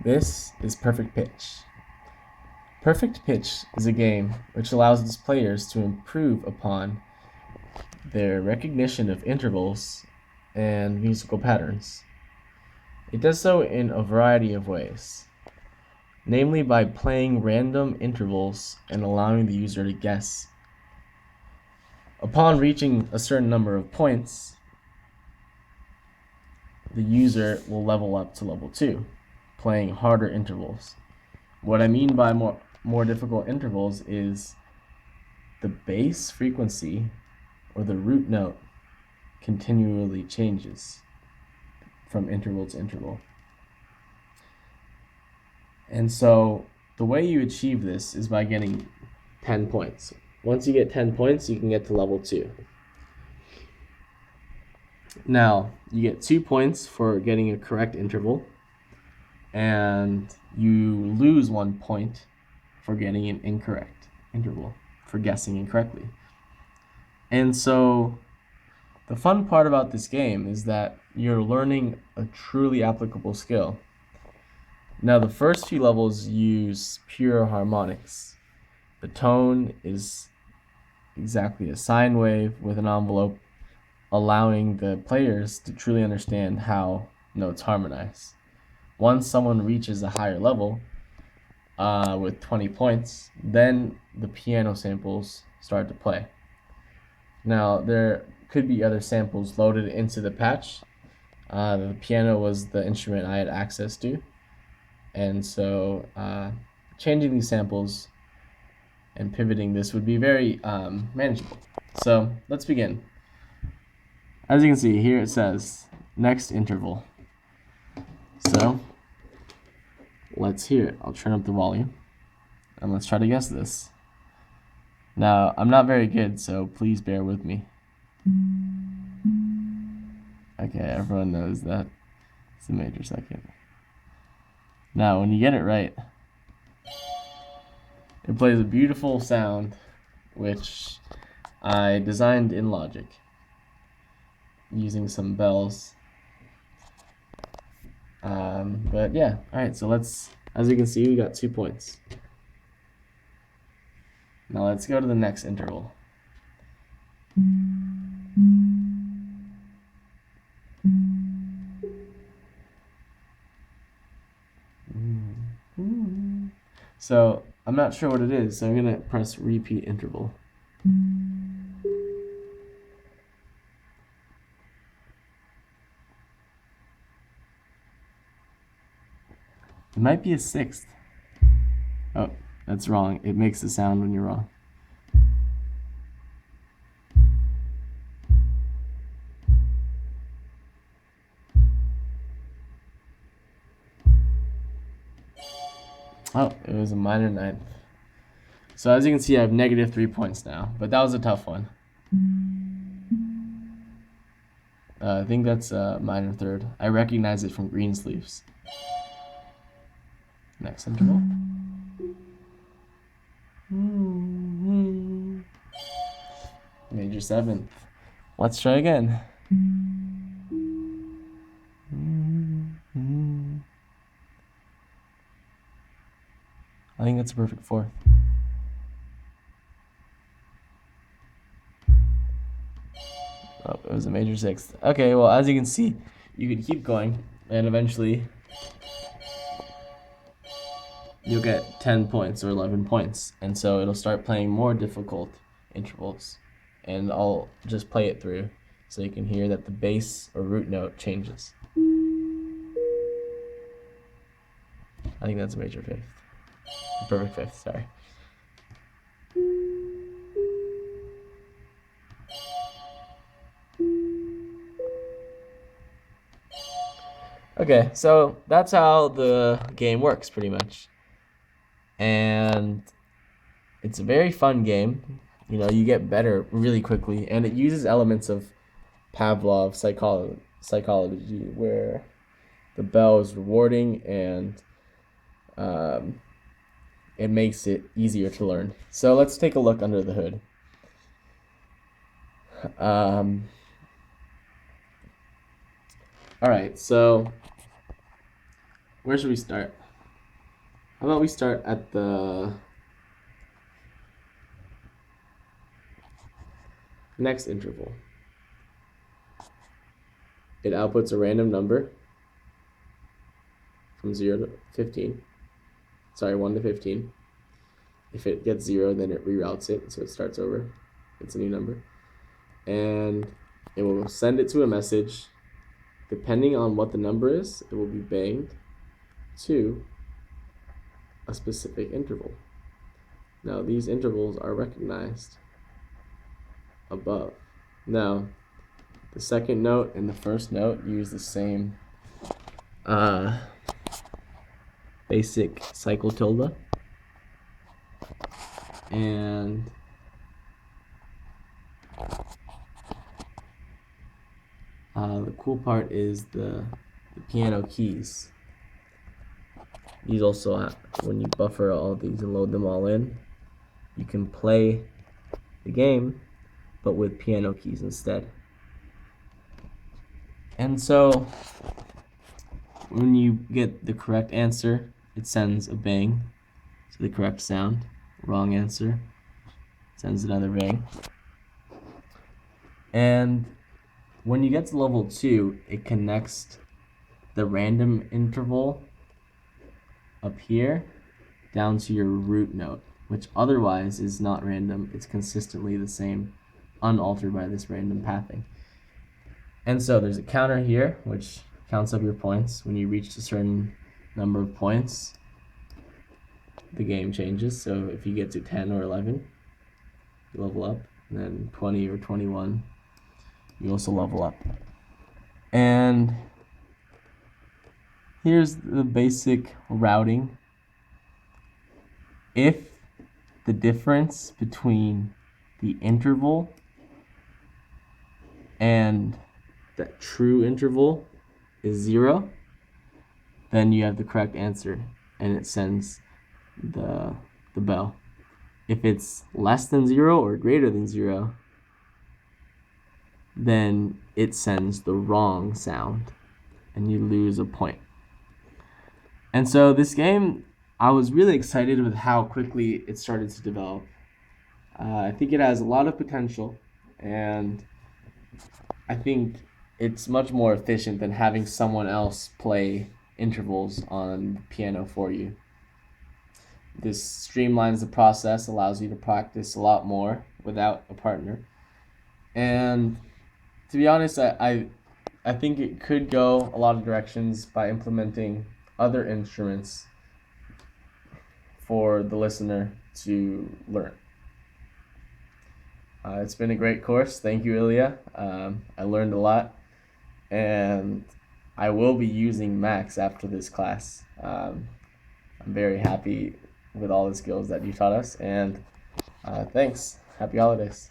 This is Perfect Pitch. Perfect Pitch is a game which allows its players to improve upon their recognition of intervals and musical patterns. It does so in a variety of ways, namely by playing random intervals and allowing the user to guess. Upon reaching a certain number of points, the user will level up to level 2, playing harder intervals. What I mean by more difficult intervals is the bass frequency or the root note continually changes from interval to interval. And so the way you achieve this is by getting 10 points. Once you get 10 points, you can get to level 2. Now, you get 2 points for getting a correct interval, and you lose 1 point for getting an incorrect interval, for guessing incorrectly. And so the fun part about this game is that you're learning a truly applicable skill. Now, the first few levels use pure harmonics. The tone is exactly a sine wave with an envelope, allowing the players to truly understand how notes harmonize. Once someone reaches a higher level with 20 points, then the piano samples start to play. Now, there could be other samples loaded into the patch. The piano was the instrument I had access to, and so changing these samples and pivoting this would be very manageable. So let's begin. As you can see here, it says next interval. So let's hear it. I'll turn up the volume and let's try to guess this. Now, I'm not very good, so please bear with me. Okay, everyone knows that it's a major second. Now, when you get it right, it plays a beautiful sound, which I designed in Logic using some bells. But yeah, alright, so let's, as you can see, we got 2 points. Now let's go to the next interval. So I'm not sure what it is, so I'm gonna press repeat interval. It might be a sixth. Oh, that's wrong. It makes a sound when you're wrong. Oh, it was a minor ninth. So as you can see, I have negative 3 points now, but that was a tough one. I think that's a minor third. I recognize it from Greensleeves. Next interval. Major seventh. Let's try again. I think that's a perfect fourth. Oh, it was a major sixth. Okay, well, as you can see, you can keep going, and eventually you'll get 10 points or 11 points. And so it'll start playing more difficult intervals. And I'll just play it through so you can hear that the bass or root note changes. I think that's a major fifth. A perfect fifth, sorry. Okay, so that's how the game works pretty much. And it's a very fun game. You know, you get better really quickly, and it uses elements of Pavlov psychology where the bell is rewarding and it makes it easier to learn. So let's take a look under the hood. All right, so where should we start? How about we start at the next interval? It outputs a random number from 0 to 15. Sorry, 1 to 15. If it gets 0, then it reroutes it, so it starts over. It's a new number. And it will send it to a message. Depending on what the number is, it will be banged to a specific interval. Now, these intervals are recognized above. Now, the second note and the first note use the same basic cycle tilde. And the cool part is the piano keys. These also, when you buffer all these and load them all in, you can play the game, but with piano keys instead. And so, when you get the correct answer, it sends a bang to the correct sound. Wrong answer sends another bang. And when you get to level 2, it connects the random interval up here down to your root note, which otherwise is not random. It's consistently the same, unaltered by this random pathing. And so there's a counter here, which counts up your points. When you reach a certain number of points, the game changes. So if you get to 10 or 11, you level up. And then 20 or 21, you also level up. And here's the basic routing. If the difference between the interval and the true interval is 0, then you have the correct answer and it sends the bell. If it's less than 0 or greater than 0, then it sends the wrong sound and you lose a point. And so this game, I was really excited with how quickly it started to develop. I think it has a lot of potential, and I think it's much more efficient than having someone else play intervals on piano for you. This streamlines the process, allows you to practice a lot more without a partner. And to be honest, I think it could go a lot of directions by implementing other instruments for the listener to learn. It's been a great course. Thank you, Ilya. I learned a lot, and I will be using Max after this class. I'm very happy with all the skills that you taught us, and thanks. Happy holidays.